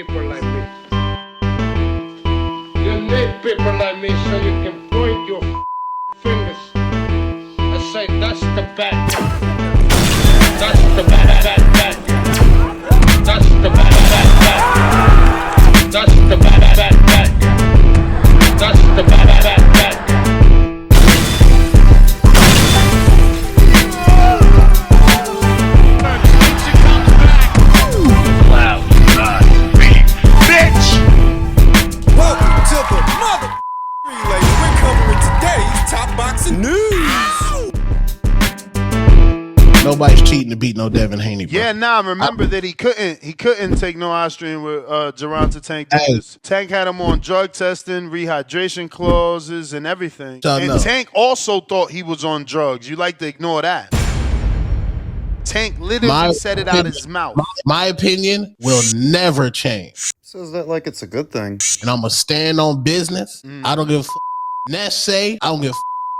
people like me. You need people like me so you can point your fingers and say, that's the bad guy. That's the bad guy. That's the bad guy. That's the bad guy. That's the bad guy. Nobody's cheating to beat no Devin Haney, bro. Yeah, nah, remember that he couldn't take no Austrian with Gervonta Tank Davis. Tank had him on drug testing, rehydration clauses, and everything. And Tank also thought he was on drugs. You like to ignore that. Tank literally said it out his mouth. My opinion will never change. Says that like it's a good thing. And I'm going to stand on business. I don't give a Ness say. I don't give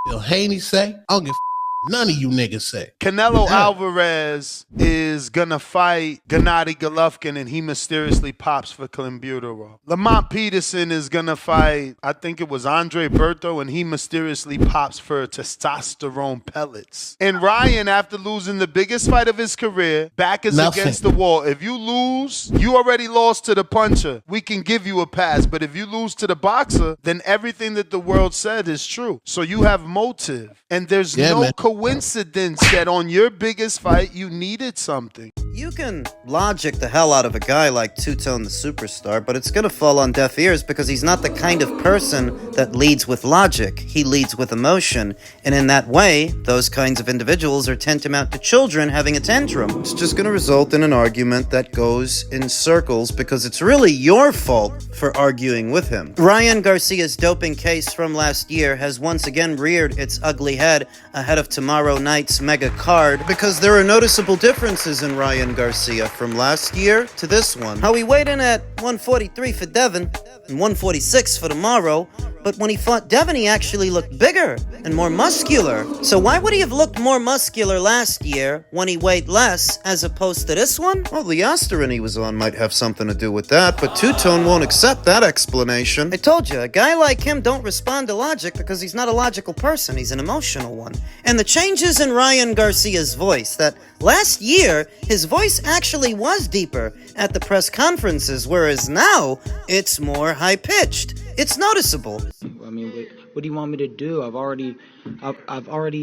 a Haney say. I don't give none of you niggas say. Canelo Alvarez is gonna fight Gennady Golovkin, and he mysteriously pops for clenbuterol. Lamont Peterson is gonna fight, I think it was Andre Berto, and he mysteriously pops for testosterone pellets. And Ryan, after losing the biggest fight of his career, back is against the wall. If you lose, you already lost to the puncher. We can give you a pass. But if you lose to the boxer, then everything that the world said is true. So you have motive. And there's no coincidence that on your biggest fight, you needed something. You can logic the hell out of a guy like Two-Tone the Superstar, but it's gonna fall on deaf ears because he's not the kind of person that leads with logic. He leads with emotion. And in that way, those kinds of individuals are tantamount to children having a tantrum. It's just gonna result in an argument that goes in circles because it's really your fault for arguing with him. Ryan Garcia's doping case from last year has once again reared its ugly head ahead of tomorrow night's mega card because there are noticeable differences in Ryan Garcia from last year to this one. How he weighed in at 143 for Devin and 146 for tomorrow, but when he fought Devin, he actually looked bigger and more muscular. So why would he have looked more muscular last year when he weighed less as opposed to this one? Well, the aspirin he was on might have something to do with that, but Two-Tone won't accept that explanation. I told you, a guy like him don't respond to logic because he's not a logical person, he's an emotional one. And the changes in Ryan Garcia's voice, that last year, his voice actually was deeper at the press conferences, whereas now, it's more high-pitched. It's noticeable. I mean, what do you want me to do? I've already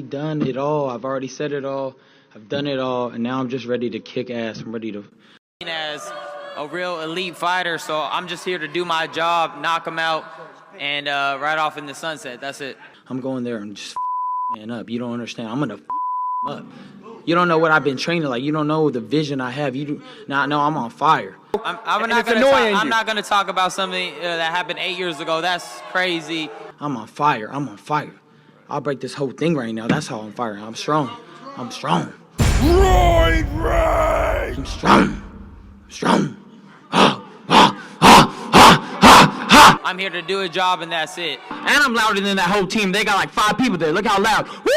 done it all. I've already said it all. I've done it all, and now I'm just ready to kick ass. I'm ready to... As a real elite fighter, so I'm just here to do my job, knock him out, and ride off in the sunset. That's it. I'm going there and just man up. You don't understand. I'm gonna up. You don't know what I've been training like. You don't know the vision I have. You do not know I'm on fire. I'm not gonna talk about something that happened 8 years ago. That's crazy. I'm on fire. I'm on fire. I'll break this whole thing right now. That's how I'm firing. I'm strong. I'm strong. Right. I'm strong. Strong. I'm here to do a job, and that's it. And I'm louder than that whole team. They got like 5 people there. Look how loud. Woo!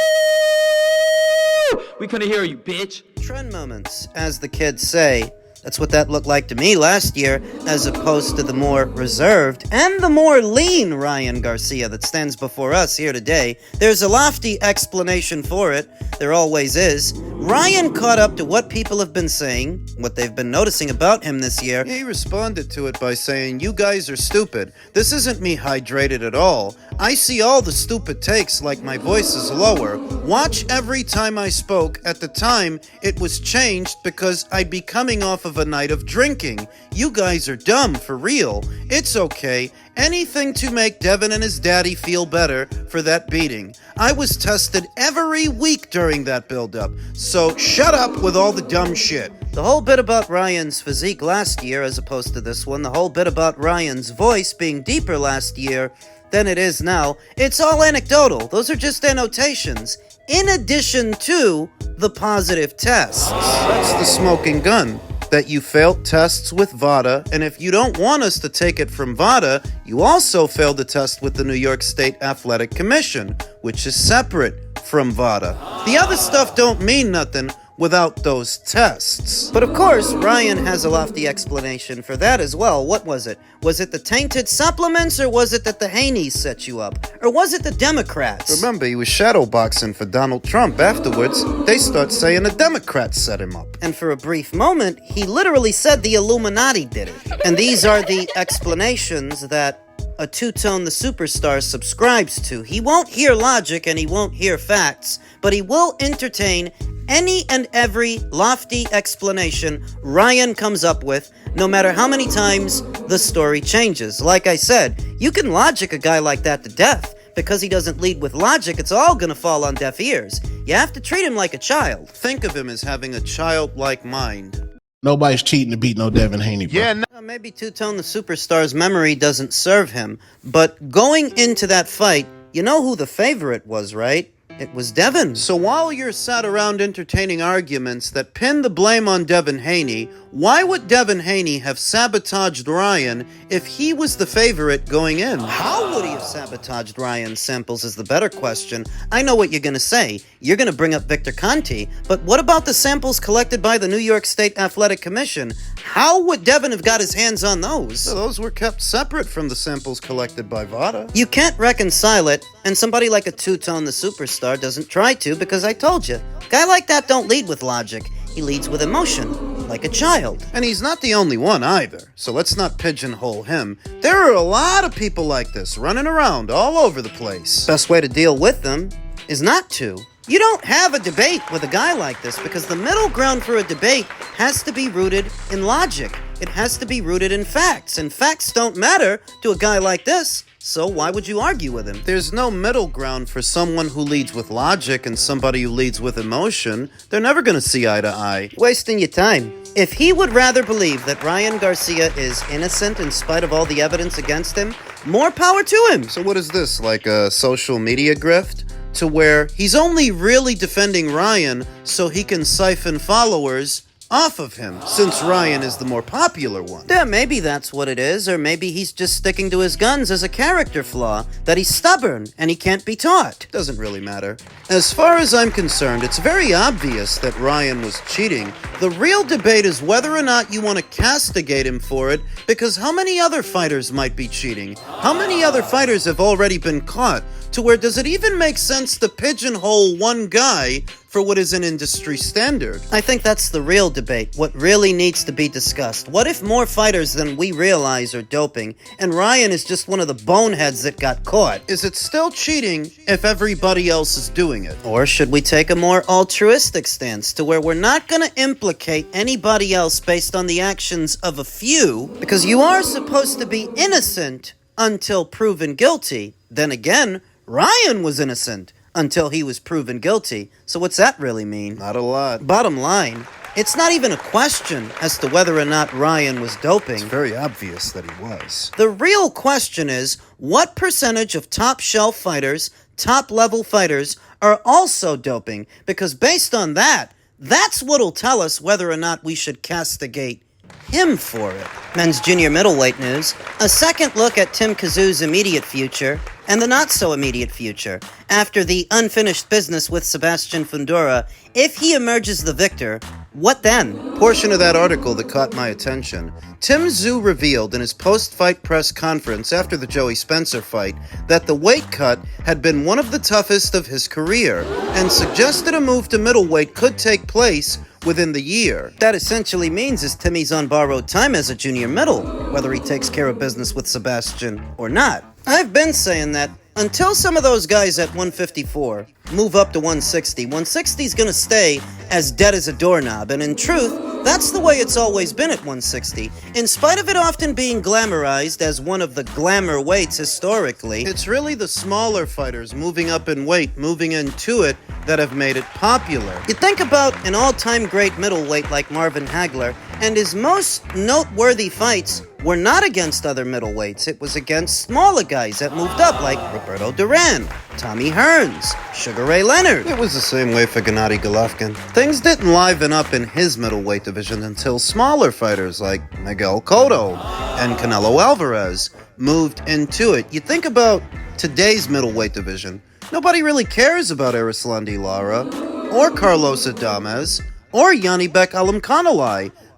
We couldn't hear you, bitch. Trend moments, as the kids say. That's what that looked like to me last year, as opposed to the more reserved and the more lean Ryan Garcia that stands before us here today. There's a lofty explanation for it. There always is. Ryan caught up to what people have been saying, what they've been noticing about him this year. He responded to it by saying, "You guys are stupid. This isn't me hydrated at all. I see all the stupid takes like my voice is lower. Watch every time I spoke. At the time, it was changed because I'd be coming off of a night of drinking. You guys are dumb, for real. It's okay. Anything to make Devin and his daddy feel better for that beating. I was tested every week during that build-up, so shut up with all the dumb shit." The whole bit about Ryan's physique last year as opposed to this one, the whole bit about Ryan's voice being deeper last year than it is now, it's all anecdotal. Those are just annotations, in addition to the positive tests. That's the smoking gun. That you failed tests with VADA, and if you don't want us to take it from VADA, you also failed the test with the New York State Athletic Commission, which is separate from VADA. The other stuff don't mean nothing without those tests. But of course, Ryan has a lofty explanation for that as well. What was it? Was it the tainted supplements, or was it that the Haneys set you up? Or was it the Democrats? Remember, he was shadowboxing for Donald Trump. Afterwards, they start saying the Democrats set him up. And for a brief moment, he literally said the Illuminati did it. And these are the explanations that a two-tone the superstar subscribes to. He won't hear logic and he won't hear facts, but he will entertain any and every lofty explanation Ryan comes up with, no matter how many times the story changes. Like I said, you can logic a guy like that to death. Because he doesn't lead with logic, it's all gonna fall on deaf ears. You have to treat him like a child. Think of him as having a childlike mind. Nobody's cheating to beat no Devin Haney, bro. Yeah, Maybe Two-Tone the Superstar's memory doesn't serve him, but going into that fight, you know who the favorite was, right? It was Devin. So while you're sat around entertaining arguments that pin the blame on Devin Haney, why would Devin Haney have sabotaged Ryan if he was the favorite going in? How would he have sabotaged Ryan's samples is the better question. I know what you're going to say. You're going to bring up Victor Conti, but what about the samples collected by the New York State Athletic Commission? How would Devin have got his hands on those? So those were kept separate from the samples collected by VADA. You can't reconcile it, and somebody like a Two-Tone the Superstar doesn't try to, because I told you, a guy like that don't lead with logic. He leads with emotion, like a child. And he's not the only one either, so let's not pigeonhole him. There are a lot of people like this running around all over the place. Best way to deal with them is not to. You don't have a debate with a guy like this, because the middle ground for a debate has to be rooted in logic. It has to be rooted in facts, and facts don't matter to a guy like this. So why would you argue with him? There's no middle ground for someone who leads with logic and somebody who leads with emotion. They're never gonna see eye to eye. Wasting your time. If he would rather believe that Ryan Garcia is innocent in spite of all the evidence against him, more power to him. So what is this, like a social media grift? To where he's only really defending Ryan so he can siphon followers off of him, since Ryan is the more popular one. Yeah, maybe that's what it is, or maybe he's just sticking to his guns as a character flaw, that he's stubborn and he can't be taught. Doesn't really matter. As far as I'm concerned, it's very obvious that Ryan was cheating. The real debate is whether or not you want to castigate him for it, because how many other fighters might be cheating? How many other fighters have already been caught? To where does it even make sense to pigeonhole one guy for what is an industry standard? I think that's the real debate, what really needs to be discussed. What if more fighters than we realize are doping, and Ryan is just one of the boneheads that got caught? Is it still cheating if everybody else is doing it? Or should we take a more altruistic stance, to where we're not going to implicate anybody else based on the actions of a few, because you are supposed to be innocent until proven guilty. Then again, Ryan was innocent until he was proven guilty. So what's that really mean? Not a lot. Bottom line, it's not even a question as to whether or not Ryan was doping. It's very obvious that he was. The real question is, what percentage of top shelf fighters, top level fighters, are also doping? Because based on that, that's what'll tell us whether or not we should castigate him for it. Men's junior middleweight news. A second look at Tim Tszyu's immediate future and the not-so-immediate future. After the unfinished business with Sebastian Fundora, if he emerges the victor, what then? Portion of that article that caught my attention. Tim Tszyu revealed in his post-fight press conference after the Joey Spencer fight that the weight cut had been one of the toughest of his career, and suggested a move to middleweight could take place within the year. That essentially means is Timmy's on borrowed time as a junior middle, whether he takes care of business with Sebastian or not. I've been saying that until some of those guys at 154 move up to 160, 160 is going to stay as dead as a doorknob, and in truth, that's the way it's always been at 160. In spite of it often being glamorized as one of the glamour weights historically, it's really the smaller fighters moving up in weight, moving into it, that have made it popular. You think about an all-time great middleweight like Marvin Hagler, and his most noteworthy fights were not against other middleweights. It was against smaller guys that moved up, like Roberto Duran, Tommy Hearns, Sugar Ray Leonard. It was the same way for Gennady Golovkin. Things didn't liven up in his middleweight division until smaller fighters like Miguel Cotto and Canelo Alvarez moved into it. You think about today's middleweight division, nobody really cares about Erislandy Lara, or Carlos Adames, or Yanni Beck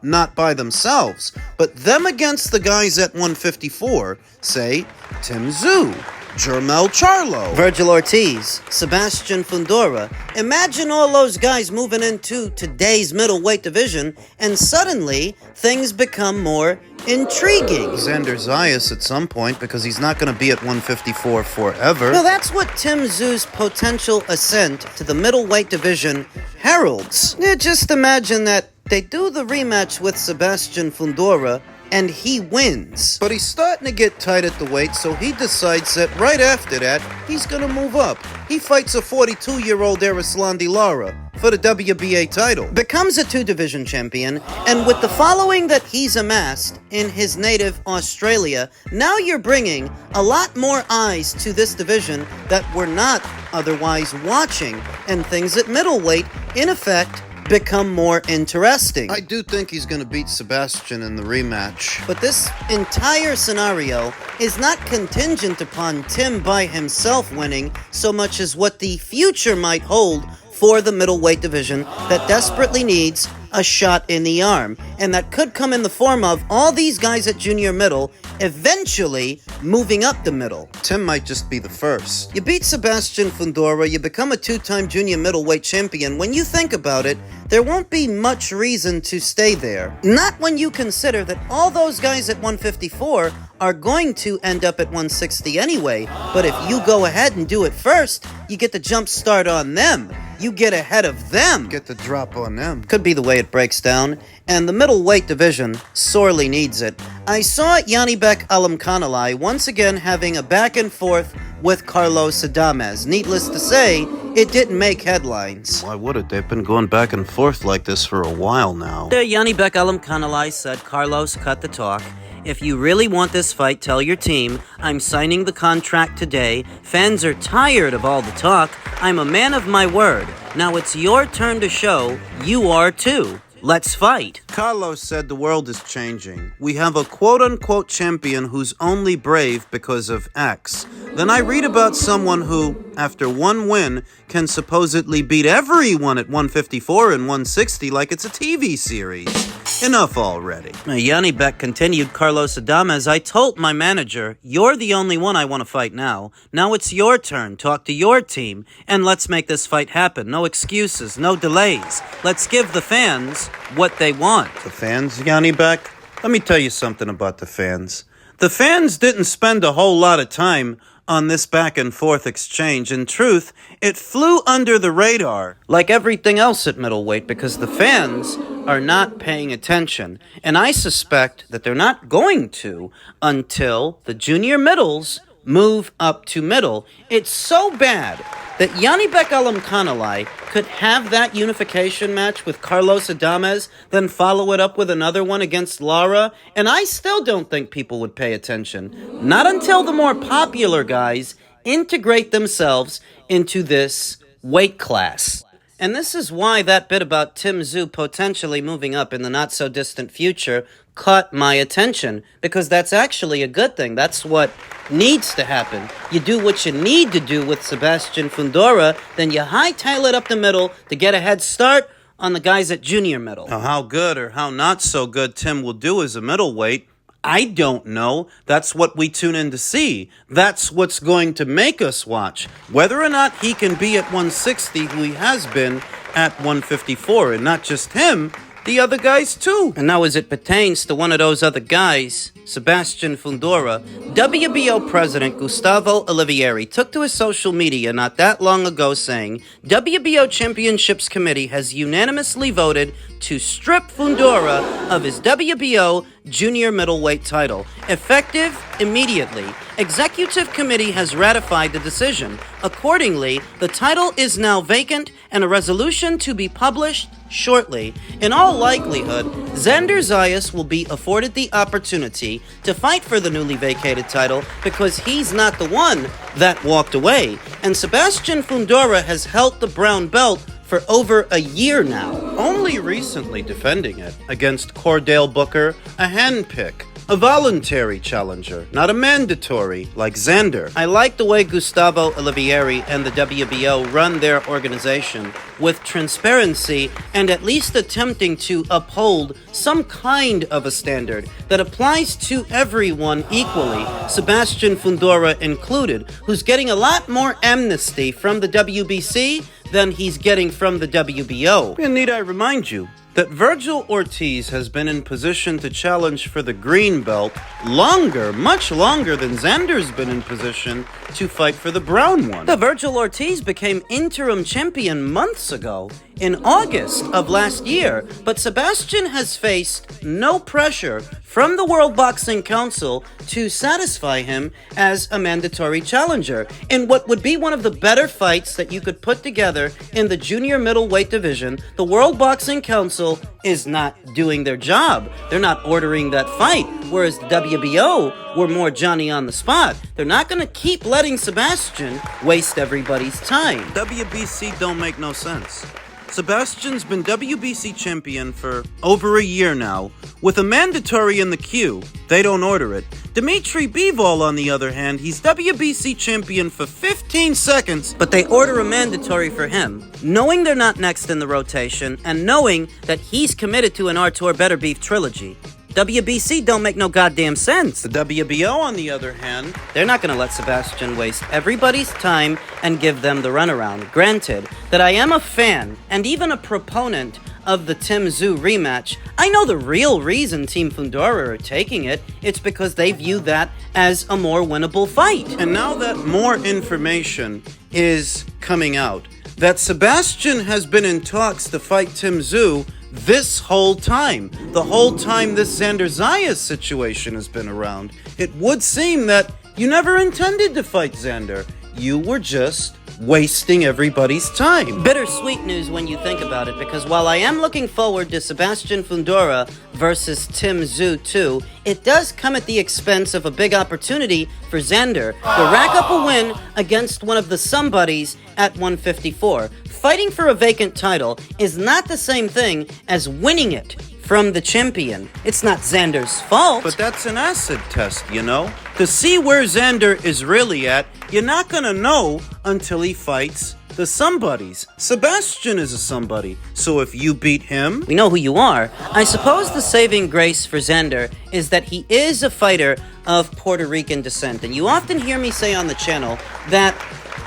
not by themselves, but them against the guys at 154, say Tszyu, Jermel Charlo, Virgil Ortiz, Sebastian Fundora. Imagine all those guys moving into today's middleweight division, and suddenly things become more intriguing. Xander Zayas at some point, because he's not going to be at 154 forever. Well, that's what Tszyu's potential ascent to the middleweight division heralds. Yeah, just imagine that they do the rematch with Sebastian Fundora, and he wins. But he's starting to get tight at the weight, so he decides that right after that, he's gonna move up. He fights a 42-year-old Erislandy Lara for the WBA title. Becomes a 2-division champion, and with the following that he's amassed in his native Australia, now you're bringing a lot more eyes to this division that we're not otherwise watching, and things at middleweight, in effect, become more interesting. I do think he's going to beat Sebastian in the rematch. But this entire scenario is not contingent upon Tim by himself winning so much as what the future might hold for the middleweight division that desperately needs a shot in the arm. And that could come in the form of all these guys at junior middle eventually moving up the middle. Tim might just be the first. You beat Sebastian Fundora, you become a 2-time junior middleweight champion. When you think about it, there won't be much reason to stay there. Not when you consider that all those guys at 154 are going to end up at 160 anyway. But if you go ahead and do it first, you get the jump start on them. You get ahead of them. Get the drop on them. Could be the way it breaks down, and the middleweight division sorely needs it. I saw Yanni Beck once again having a back and forth with Carlos Adames. Needless to say, it didn't make headlines. Why would it? They've been going back and forth like this for a while now. Yanni Beck said Carlos cut the talk. If you really want this fight, tell your team, I'm signing the contract today. Fans are tired of all the talk. I'm a man of my word. Now it's your turn to show you are too. Let's fight. Carlos said the world is changing. We have a quote-unquote champion who's only brave because of X. Then I read about someone who, after one win, can supposedly beat everyone at 154 and 160 like it's a TV series. Enough already. Yanni Beck continued, Carlos Adames, I told my manager, you're the only one I want to fight now. Now it's your turn. Talk to your team, and let's make this fight happen. No excuses, no delays. Let's give the fans what they want. The fans, Yanni Beck? Let me tell you something about the fans. The fans didn't spend a whole lot of time on this back and forth exchange. In truth, it flew under the radar, like everything else at middleweight, because the fans are not paying attention. And I suspect that they're not going to until the junior middles move up to middle. It's so bad that Yanni Beck could have that unification match with Carlos Adames, then follow it up with another one against Lara, and I still don't think people would pay attention. Not until the more popular guys integrate themselves into this weight class. And this is why that bit about Tszyu potentially moving up in the not-so-distant future caught my attention, because that's actually a good thing. That's what needs to happen. You do what you need to do with Sebastian Fundora, then you hightail it up the middle to get a head start on the guys at junior middle. Now, how good or how not so good Tim will do as a middleweight, I don't know. That's what we tune in to see. That's what's going to make us watch. Whether or not he can be at 160, who he has been at 154, and not just him, the other guys too. And now as it pertains to one of those other guys, Sebastian Fundora, WBO President Gustavo Olivieri took to his social media not that long ago saying, WBO Championships Committee has unanimously voted to strip Fundora of his WBO junior middleweight title, effective immediately. Executive Committee has ratified the decision. Accordingly, the title is now vacant and a resolution to be published shortly. In all likelihood, Xander Zayas will be afforded the opportunity to fight for the newly vacated title because he's not the one that walked away. And Sebastian Fundora has held the brown belt for over a year now, only recently defending it against Cordell Booker, a handpick a voluntary challenger, not a mandatory like Xander. I like the way Gustavo Olivieri and the WBO run their organization with transparency and at least attempting to uphold some kind of a standard that applies to everyone equally, Sebastian Fundora included, who's getting a lot more amnesty from the WBC than he's getting from the WBO. And need I remind you that Virgil Ortiz has been in position to challenge for the green belt longer, much longer than Xander's been in position to fight for the brown one. The Virgil Ortiz became interim champion months ago, in August of last year, but Sebastian has faced no pressure from the World Boxing Council to satisfy him as a mandatory challenger in what would be one of the better fights that you could put together in the junior middleweight division. The World Boxing Council is not doing their job. They're not ordering that fight, whereas the WBO were more Johnny on the spot. They're not going to keep letting Sebastian waste everybody's time. WBC don't make no sense. Sebastian's been WBC champion for over a year now, with a mandatory in the queue. They don't order it. Dmitry Bivol, on the other hand, he's WBC champion for 15 seconds, but they order a mandatory for him, knowing they're not next in the rotation, and knowing that he's committed to an Artur Better Beef trilogy. WBC don't make no goddamn sense. The WBO, on the other hand, they're not going to let Sebastian waste everybody's time and give them the runaround. Granted that I am a fan and even a proponent of the Tszyu rematch, I know the real reason Team Fundora are taking it. It's because they view that as a more winnable fight. And now that more information is coming out, that Sebastian has been in talks to fight Tszyu this whole time, the whole time this Xander Zayas situation has been around, it would seem that you never intended to fight Xander. You were just wasting everybody's time. Bittersweet news when you think about it, because while I am looking forward to Sebastian Fundora versus Tszyu 2, it does come at the expense of a big opportunity for Xander to rack up a win against one of the somebodies at 154. Fighting for a vacant title is not the same thing as winning it from the champion. It's not Xander's fault. But that's an acid test, you know? To see where Xander is really at, you're not gonna know until he fights the somebodies. Sebastian is a somebody, so if you beat him, we know who you are. I suppose the saving grace for Xander is that he is a fighter of Puerto Rican descent, and you often hear me say on the channel that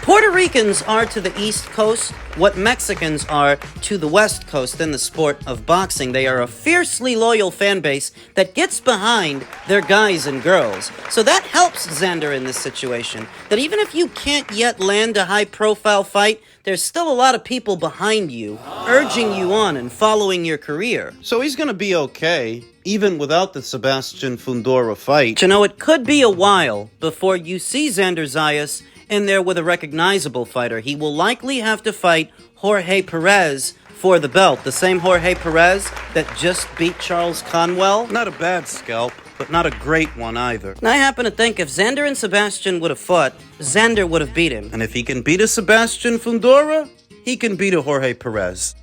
Puerto Ricans are to the East Coast what Mexicans are to the West Coast in the sport of boxing. They are a fiercely loyal fan base that gets behind their guys and girls. So that helps Xander in this situation, that even if you can't yet land a high-profile fight, there's still a lot of people behind you, urging you on and following your career. So he's gonna be okay, even without the Sebastian Fundora fight. You know, it could be a while before you see Xander Zayas in there with a recognizable fighter. He will likely have to fight Jorge Perez for the belt. The same Jorge Perez that just beat Charles Conwell. Not a bad scalp, but not a great one either. And I happen to think if Xander and Sebastian would have fought, Xander would have beat him. And if he can beat a Sebastian Fundora, he can beat a Jorge Perez.